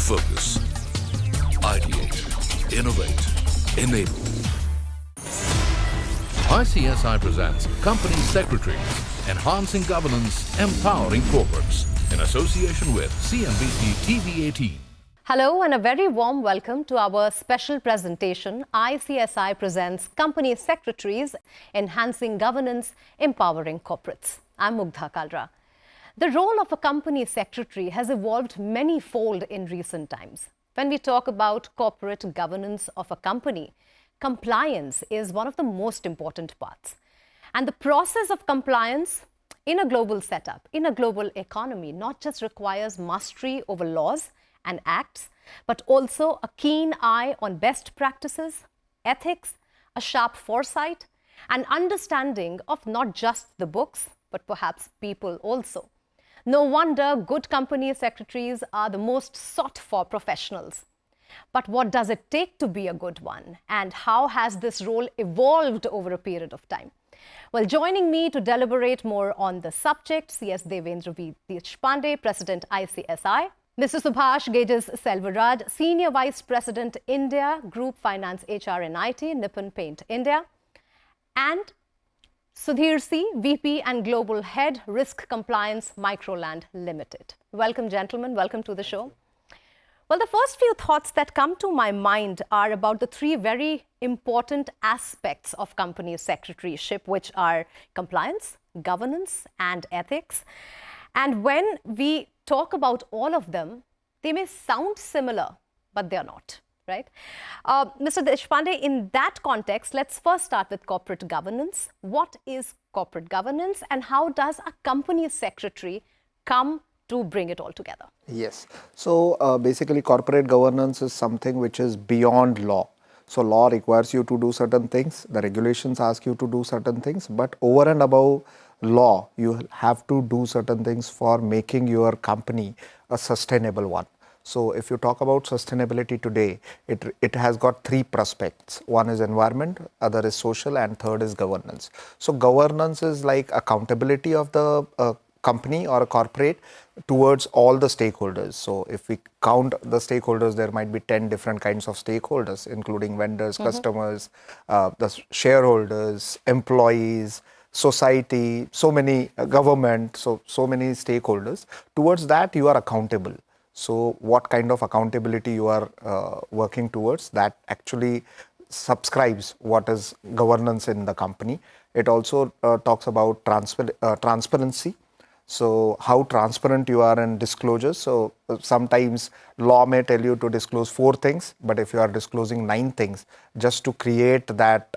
Focus. Ideate. Innovate. Enable. ICSI presents Company Secretaries, Enhancing Governance, Empowering Corporates, in association with CNBC TV18. Hello and a very warm welcome to our special presentation, ICSI presents Company Secretaries, Enhancing Governance, Empowering Corporates. I'm Mugdha Kalra. The role of a company secretary has evolved many-fold in recent times. When we talk about corporate governance of a company, compliance is one of the most important parts. And the process of compliance in a global setup, in a global economy, not just requires mastery over laws and acts, but also a keen eye on best practices, ethics, a sharp foresight, and understanding of not just the books, but perhaps people also. No wonder good company secretaries are the most sought-for professionals. But what does it take to be a good one? And how has this role evolved over a period of time? Well, joining me to deliberate more on the subject, CS Devendra V. Deshpande, President ICSI, Mr. Subhash Gejas Selvaraj, Senior Vice President India, Group Finance HR and IT, Nippon Paint India, and Sudhir C, VP and Global Head, Risk Compliance, Microland Limited. Welcome, gentlemen. Welcome to the show. Well, the first few thoughts that come to my mind are about the three very important aspects of company secretaryship, which are compliance, governance, and ethics. And when we talk about all of them, they may sound similar, but they're not, right? Mr. Deshpande, in that context, let's first start with corporate governance. What is corporate governance and how does a company secretary come to bring it all together? Yes. So basically corporate governance is something which is beyond law. So law requires you to do certain things, the regulations ask you to do certain things, but over and above law, you have to do certain things for making your company a sustainable one. So if you talk about sustainability today, it has got three prospects. One is environment, other is social, and third is governance. So governance is like accountability of the company or a corporate towards all the stakeholders. So if we count the stakeholders, there might be 10 different kinds of stakeholders, including vendors, customers, the shareholders, employees, society, so many government, so many stakeholders. Towards that, you are accountable. So what kind of accountability you are working towards, that actually subscribes what is governance in the company. It also talks about transparency. So how transparent you are in disclosures. So sometimes law may tell you to disclose 4 things, but if you are disclosing 9 things, just to create that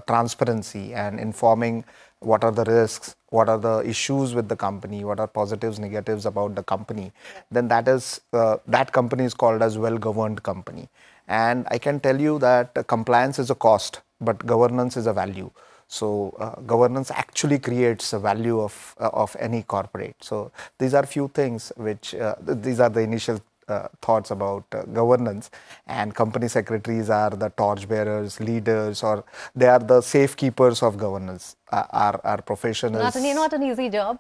transparency and informing what are the risks, what are the issues with the company, what are positives, negatives about the company, then that company is called as well-governed company. And I can tell you that compliance is a cost, but governance is a value. So governance actually creates a value of any corporate. So these are few things which, these are the initial thoughts about governance, and company secretaries are the torchbearers, leaders, or they are the safekeepers of governance. Our profession is not an easy job.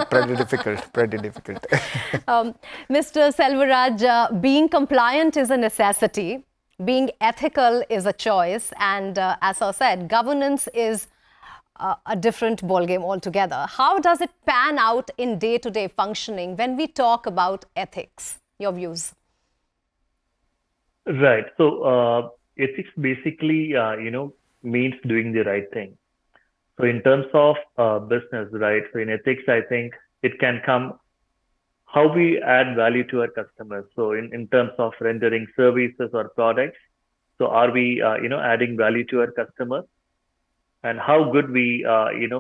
pretty difficult, pretty difficult. Mr. Selvaraj, being compliant is a necessity. Being ethical is a choice, and as I said, governance is a different ballgame altogether. How does it pan out in day-to-day functioning when we talk about ethics? Your views? Right. So ethics basically, means doing the right thing. So in terms of business, right? So in ethics, I think it can come how we add value to our customers. So in terms of rendering services or products, so are we, adding value to our customers? And how good we,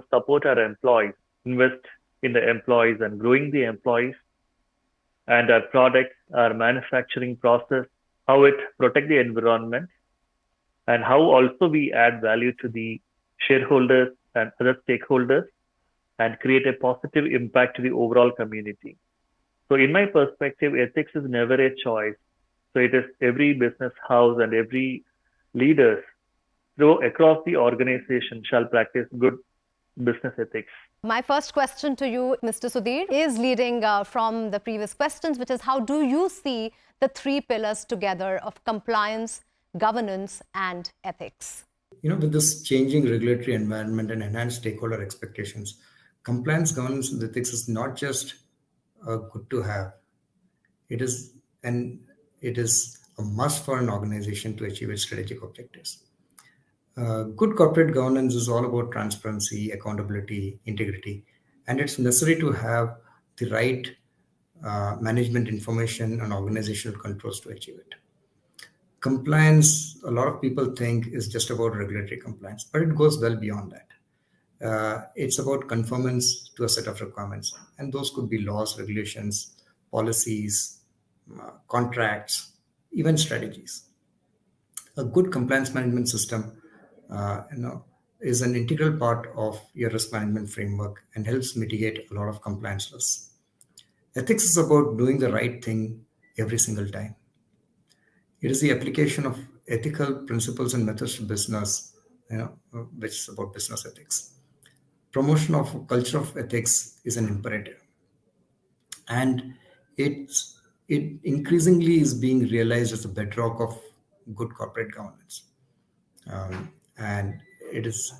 support our employees, invest in the employees and growing the employees, and our products, our manufacturing process, how it protect the environment, and how also we add value to the shareholders and other stakeholders and create a positive impact to the overall community. So in my perspective, ethics is never a choice. So it is every business house and every leaders across the organization shall practice good business ethics. My first question to you, Mr. Sudhir, is leading from the previous questions, which is how do you see the three pillars together of compliance, governance, and ethics? With this changing regulatory environment and enhanced stakeholder expectations, compliance, governance, and ethics is not just good to have. It is a must for an organization to achieve its strategic objectives. Good corporate governance is all about transparency, accountability, integrity, and it's necessary to have the right management information and organizational controls to achieve it. Compliance, a lot of people think, is just about regulatory compliance, but it goes well beyond that. It's about conformance to a set of requirements, and those could be laws, regulations, policies, contracts, even strategies. A good compliance management system is an integral part of your risk management framework and helps mitigate a lot of compliance risks. Ethics is about doing the right thing every single time. It is the application of ethical principles and methods to business, which is about business ethics. Promotion of a culture of ethics is an imperative, and it increasingly is being realized as the bedrock of good corporate governance. And it is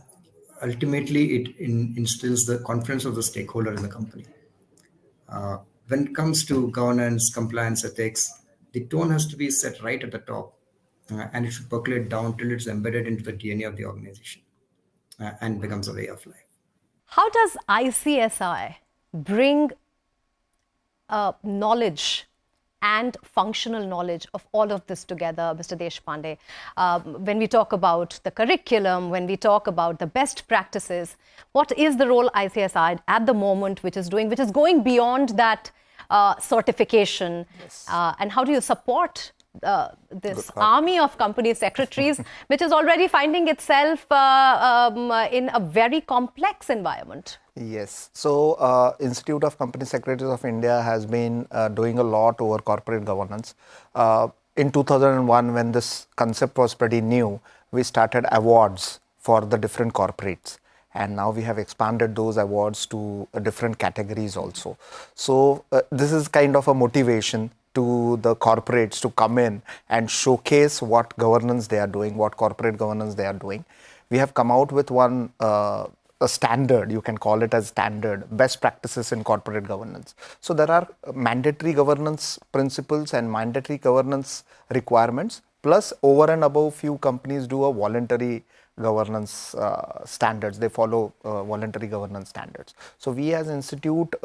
ultimately it instills the confidence of the stakeholder in the company. When it comes to governance, compliance, ethics, the tone has to be set right at the top, and it should percolate down till it's embedded into the DNA of the organization and becomes a way of life. How does ICSI bring knowledge and functional knowledge of all of this together, Mr. Deshpande? When we talk about the curriculum, when we talk about the best practices, what is the role ICSI at the moment which is going beyond that certification? Yes. And how do you support this army of company secretaries, which is already finding itself in a very complex environment? Yes. So, Institute of Company Secretaries of India has been doing a lot over corporate governance. In 2001, when this concept was pretty new, we started awards for the different corporates. And now we have expanded those awards to different categories also. So, this is kind of a motivation to the corporates to come in and showcase what governance they are doing, what corporate governance they are doing. We have come out with one a standard, you can call it as standard, best practices in corporate governance. So there are mandatory governance principles and mandatory governance requirements, plus over and above few companies do a voluntary governance standards. They follow voluntary governance standards. So we as institute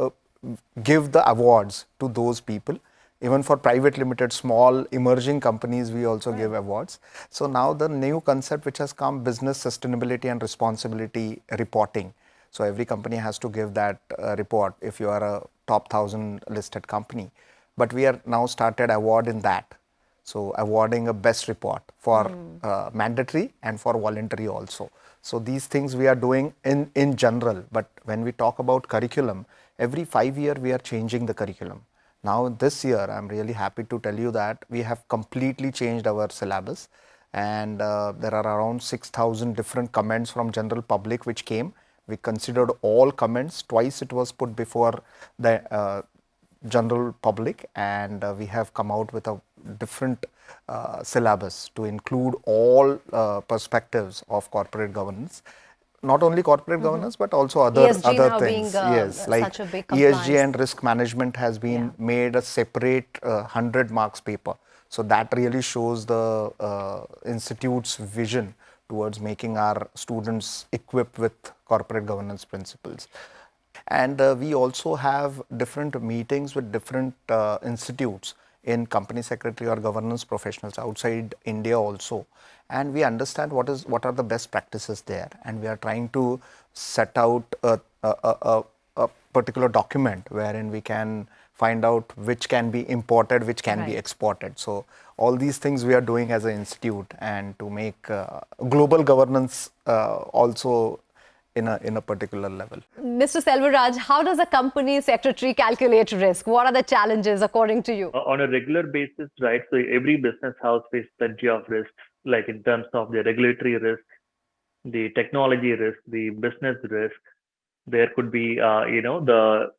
give the awards to those people. Even for private limited, small emerging companies, we also give awards. So now the new concept which has come, business sustainability and responsibility reporting. So every company has to give that report if you are a top 1,000 listed company. But we are now started award in that. So awarding a best report for mandatory and for voluntary also. So these things we are doing in general. But when we talk about curriculum, every 5 years we are changing the curriculum. Now this year, I'm really happy to tell you that we have completely changed our syllabus, and there are around 6,000 different comments from general public which came. We considered all comments. Twice it was put before the general public, and we have come out with a different syllabus to include all perspectives of corporate governance. Not only corporate governance, but also other things. Yes, like such a big ESG and risk management has been made a separate 100 marks paper. So that really shows the institute's vision towards making our students equipped with corporate governance principles. And we also have different meetings with different institutes in company secretary or governance professionals outside India also. And we understand what are the best practices there, and we are trying to set out a particular document wherein we can find out which can be imported, which can be exported. So all these things we are doing as an institute, and to make global governance also in a particular level. Mr. Selvaraj, how does a company secretary calculate risk? What are the challenges according to you? On a regular basis, right? So every business house faces plenty of risks, like in terms of the regulatory risk, the technology risk, the business risk, There could be, the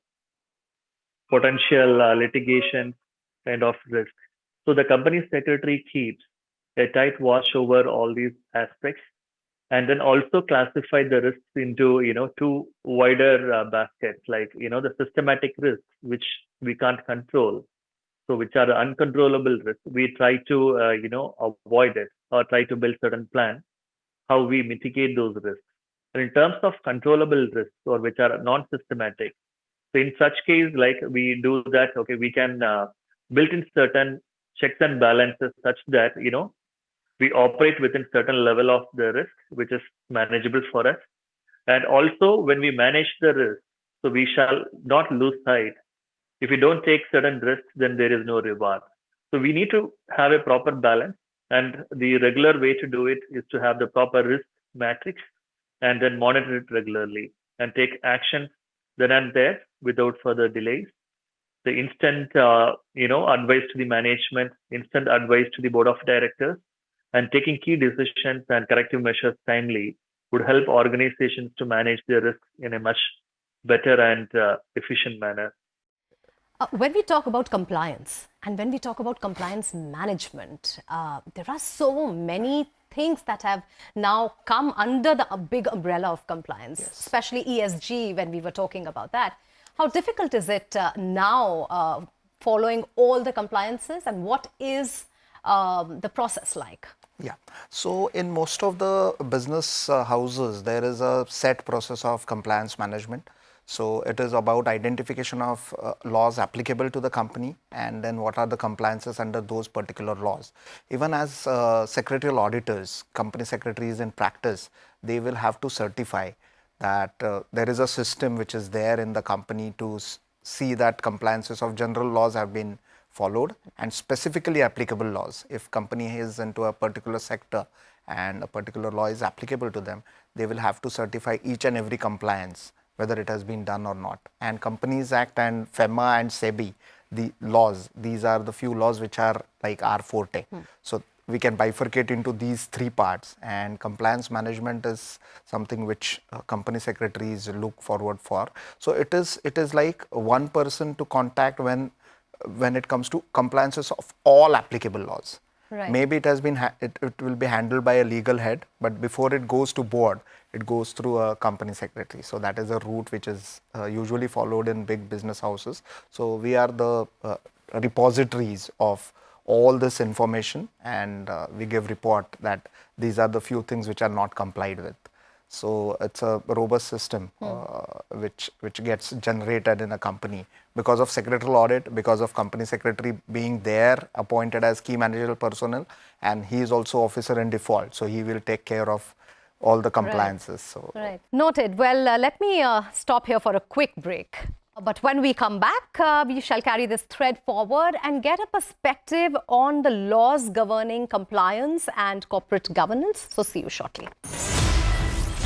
potential litigation kind of risk. So the company secretary keeps a tight watch over all these aspects, and then also classify the risks into two wider baskets, like the systematic risks which we can't control, so which are the uncontrollable risks. We try to avoid it or try to build certain plans how we mitigate those risks. And in terms of controllable risks or which are non-systematic, so in such case, like we do that, okay, we can build in certain checks and balances such that we operate within certain level of the risk, which is manageable for us. And also, when we manage the risk, so we shall not lose sight. If we don't take certain risks, then there is no reward. So we need to have a proper balance. And the regular way to do it is to have the proper risk matrix and then monitor it regularly and take action then and there without further delays. The instant, advice to the management, instant advice to the board of directors, and taking key decisions and corrective measures timely would help organizations to manage their risks in a much better and efficient manner. When we talk about compliance and when we talk about compliance management, there are so many things that have now come under the big umbrella of compliance, especially ESG when we were talking about that. How difficult is it now following all the compliances, and what is the process like? Yeah. So in most of the business houses, there is a set process of compliance management. So it is about identification of laws applicable to the company, and then what are the compliances under those particular laws. Even as secretarial auditors, company secretaries in practice, they will have to certify that there is a system which is there in the company to see that compliances of general laws have been followed and specifically applicable laws. If company is into a particular sector and a particular law is applicable to them, they will have to certify each and every compliance, whether it has been done or not. And Companies Act and FEMA and SEBI, the laws, these are the few laws which are like our forte. So we can bifurcate into these three parts, and compliance management is something which company secretaries look forward for. So it is like one person to contact when it comes to compliances of all applicable laws. Right. Maybe it has been it will be handled by a legal head, but before it goes to board, it goes through a company secretary. So that is a route which is usually followed in big business houses. So we are the repositories of all this information, and we give report that these are the few things which are not complied with. So it's a robust system which gets generated in a company because of secretarial audit, because of company secretary being there appointed as key managerial personnel, and he is also officer in default. So he will take care of all the compliances. So right. Noted. Well, let me stop here for a quick break. But when we come back, we shall carry this thread forward and get a perspective on the laws governing compliance and corporate governance. So see you shortly.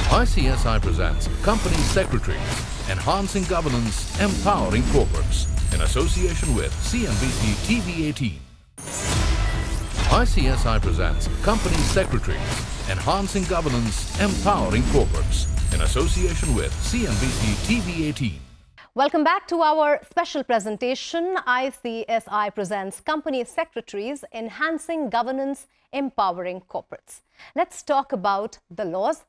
ICSI presents Company Secretaries, Enhancing Governance, Empowering Corporates, in association with CNBC TV 18. ICSI presents Company Secretaries, Enhancing Governance, Empowering Corporates, in association with CNBC TV 18. Welcome back to our special presentation. ICSI presents Company Secretaries, Enhancing Governance, Empowering Corporates. Let's talk about the laws.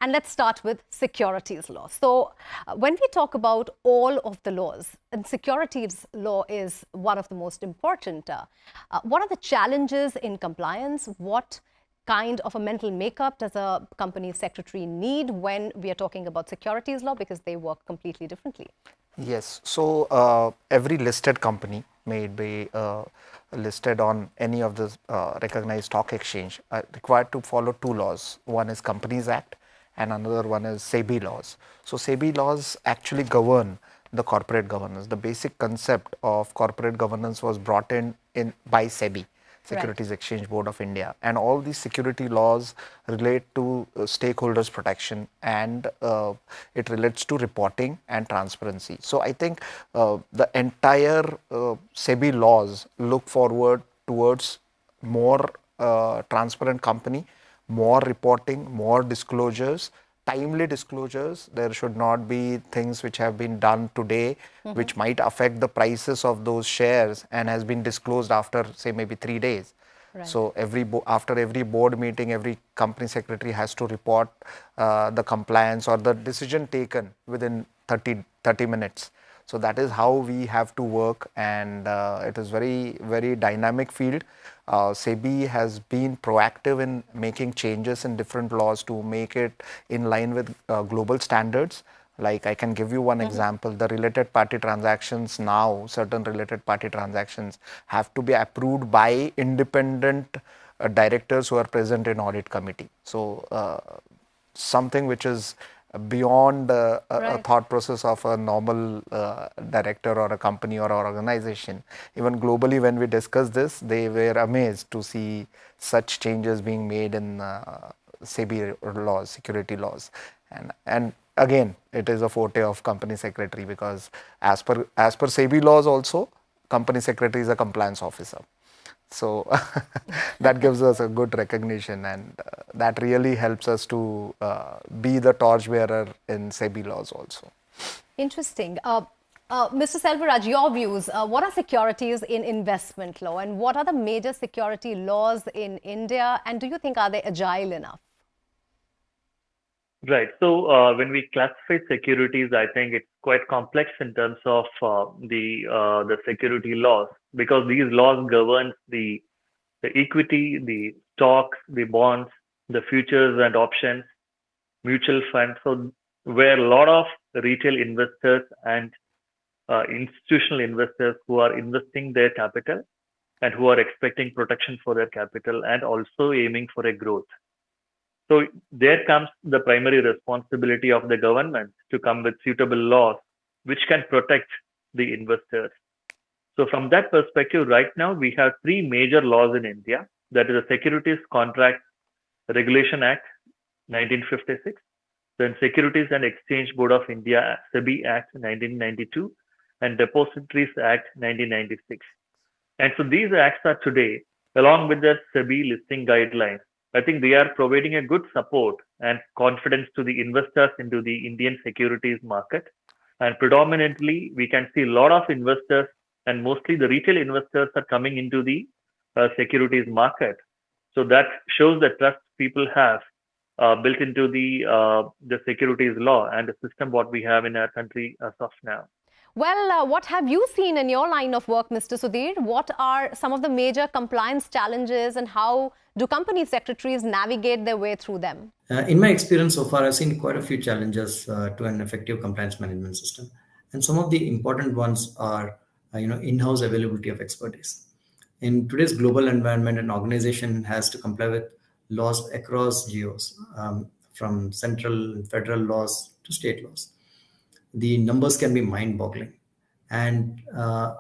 And let's start with securities law. So when we talk about all of the laws, and securities law is one of the most important, what are the challenges in compliance? What kind of a mental makeup does a company secretary need when we are talking about securities law, because they work completely differently? yes, so every listed company, may it be listed on any of the recognized stock exchange, are required to follow two laws. One is Companies Act, and another one is SEBI laws. So SEBI laws actually govern the corporate governance. The basic concept of corporate governance was brought in by SEBI, Securities Exchange Board of India, and all these security laws relate to stakeholders protection, and it relates to reporting and transparency. So I think the entire SEBI laws look forward towards more transparent company, more reporting, more disclosures, timely disclosures. There should not be things which have been done today which might affect the prices of those shares and has been disclosed after, say, maybe 3 days. Right. So after every board meeting, every company secretary has to report the compliance or the decision taken within 30 minutes. So that is how we have to work, and it is very, very dynamic field. SEBI has been proactive in making changes in different laws to make it in line with global standards. Like, I can give you one example, the related party transactions now, certain related party transactions have to be approved by independent directors who are present in audit committee. So something which is beyond a thought process of a normal director or a company or organization. Even globally, when we discussed this, they were amazed to see such changes being made in SEBI laws, security laws. And again, it is a forte of company secretary, because as per SEBI laws also, company secretary is a compliance officer. So that gives us a good recognition, and that really helps us to be the torchbearer in SEBI laws also. Interesting. Mr. Selvaraj, your views. What are securities in investment law, and what are the major security laws in India, and do you think are they agile enough? Right. So when we classify securities, I think it's quite complex in terms of the security laws, because these laws govern the equity, the stocks, the bonds, the futures and options, mutual funds. So where a lot of retail investors and institutional investors who are investing their capital and who are expecting protection for their capital and also aiming for a growth. So there comes the primary responsibility of the government to come with suitable laws which can protect the investors. So from that perspective, right now we have three major laws in India. That is the Securities Contract Regulation Act 1956, then Securities and Exchange Board of India SEBI Act 1992, and Depositories Act 1996. And so these acts are today, along with the SEBI listing guidelines, I think they are providing a good support and confidence to the investors into the Indian securities market. And predominantly, we can see a lot of investors, and mostly the retail investors, are coming into the securities market. So that shows the trust people have built into the securities law and the system what we have in our country as of now. Well, what have you seen in your line of work, Mr. Sudhir? What are some of the major compliance challenges, and how do company secretaries navigate their way through them? In my experience so far, I've seen quite a few challenges to an effective compliance management system. And some of the important ones are, in-house availability of expertise. In today's global environment, an organization has to comply with laws across geos, from central and federal laws to state laws. The numbers can be mind-boggling, and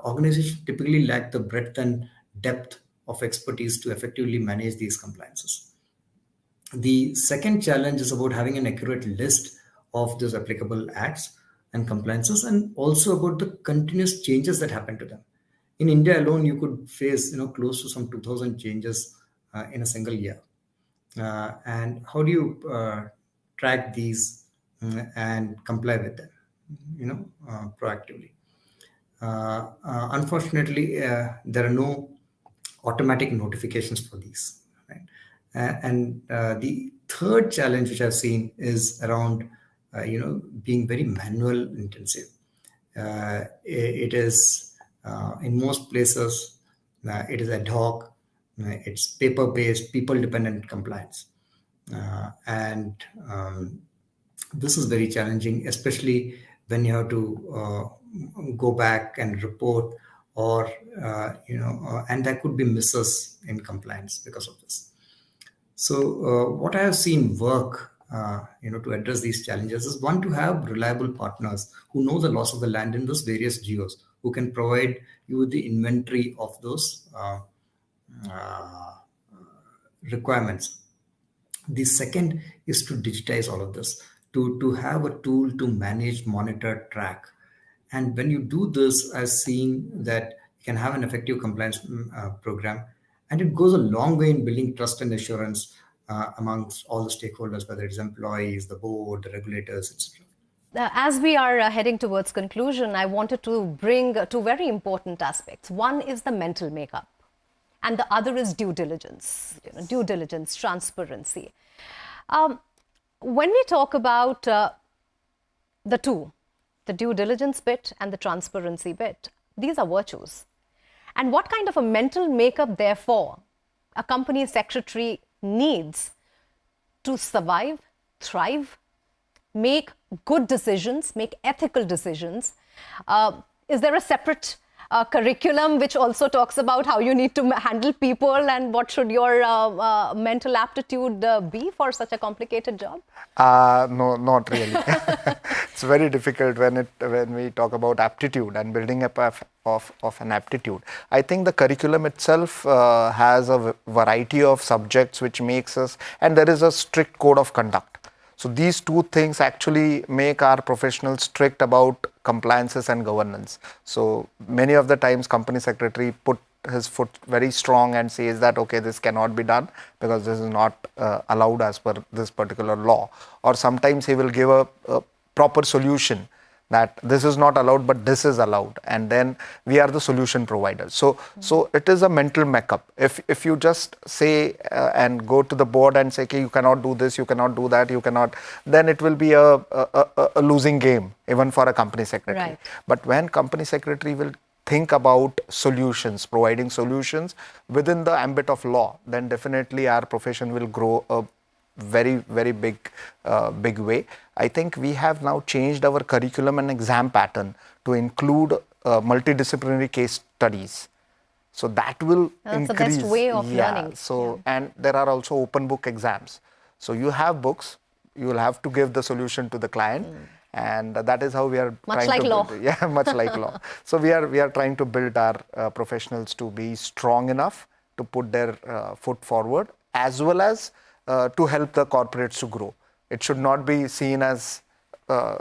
organizations typically lack the breadth and depth of expertise to effectively manage these compliances. The second challenge is about having an accurate list of those applicable acts and compliances, and also about the continuous changes that happen to them. In India alone, you could face close to some 2,000 changes in a single year. And how do you track these and comply with them? Proactively. Unfortunately, there are no automatic notifications for these. Right? And the third challenge which I've seen is around, being very manual intensive. It is in most places, it is ad hoc, it's paper-based, people-dependent compliance, and this is very challenging, especially when you have to go back and report, or and there could be misses in compliance because of this. So what I have seen work to address these challenges is, one, to have reliable partners who know the laws of the land in those various geos, who can provide you with the inventory of those requirements. The second is to digitize all of this, to have a tool to manage, monitor, track. And when you do this, I've seen that you can have an effective compliance program, and it goes a long way in building trust and assurance amongst all the stakeholders, whether it's employees, the board, the regulators, etc. As we are heading towards conclusion, I wanted to bring two very important aspects. One is the mental makeup, and the other is due diligence, due diligence, transparency. When we talk about the two, the due diligence bit and the transparency bit, these are virtues. And what kind of a mental makeup, therefore, a company secretary needs to survive, thrive, make good decisions, make ethical decisions? Is there a separate curriculum which also talks about how you need to handle people, and what should your mental aptitude be for such a complicated job? No, not really. It's very difficult when we talk about aptitude and building up of an aptitude. I think the curriculum itself has a variety of subjects which makes us, and there is a strict code of conduct. So these two things actually make our professionals strict about compliances and governance. So many of the times company secretary put his foot very strong and says that, okay, this cannot be done because this is not allowed as per this particular law. Or sometimes he will give a proper solution that this is not allowed, but this is allowed. And then we are the solution providers. So it is a mental makeup. If you just say and go to the board and say, okay, you cannot do this, you cannot do that, you cannot, then it will be a losing game, even for a company secretary. Right. But when company secretary will think about solutions, providing solutions within the ambit of law, then definitely our profession will grow a very, very big way. I think we have now changed our curriculum and exam pattern to include multidisciplinary case studies. So that will increase. That's the best way of learning. So, and there are also open book exams. So you have books, you will have to give the solution to the client. And that is how we are much trying like to law. build, yeah, much like law. So we are trying to build our professionals to be strong enough to put their foot forward, as well as to help the corporates to grow. It should not be seen as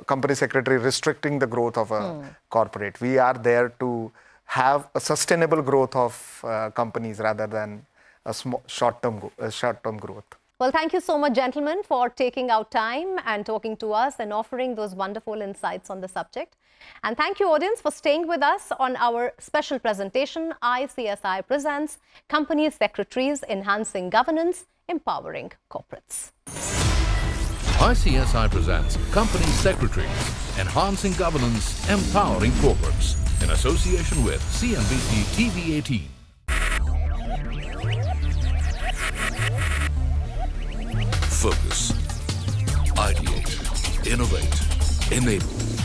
company secretary restricting the growth of a corporate. We are there to have a sustainable growth of companies rather than a short-term growth. Well, thank you so much, gentlemen, for taking out time and talking to us and offering those wonderful insights on the subject. And thank you, audience, for staying with us on our special presentation, ICSI Presents Company Secretaries Enhancing Governance, Empowering Corporates. ICSI presents Company Secretaries Enhancing Governance, Empowering Corporates in association with CNBC TV 18. Focus, ideate, innovate, enable.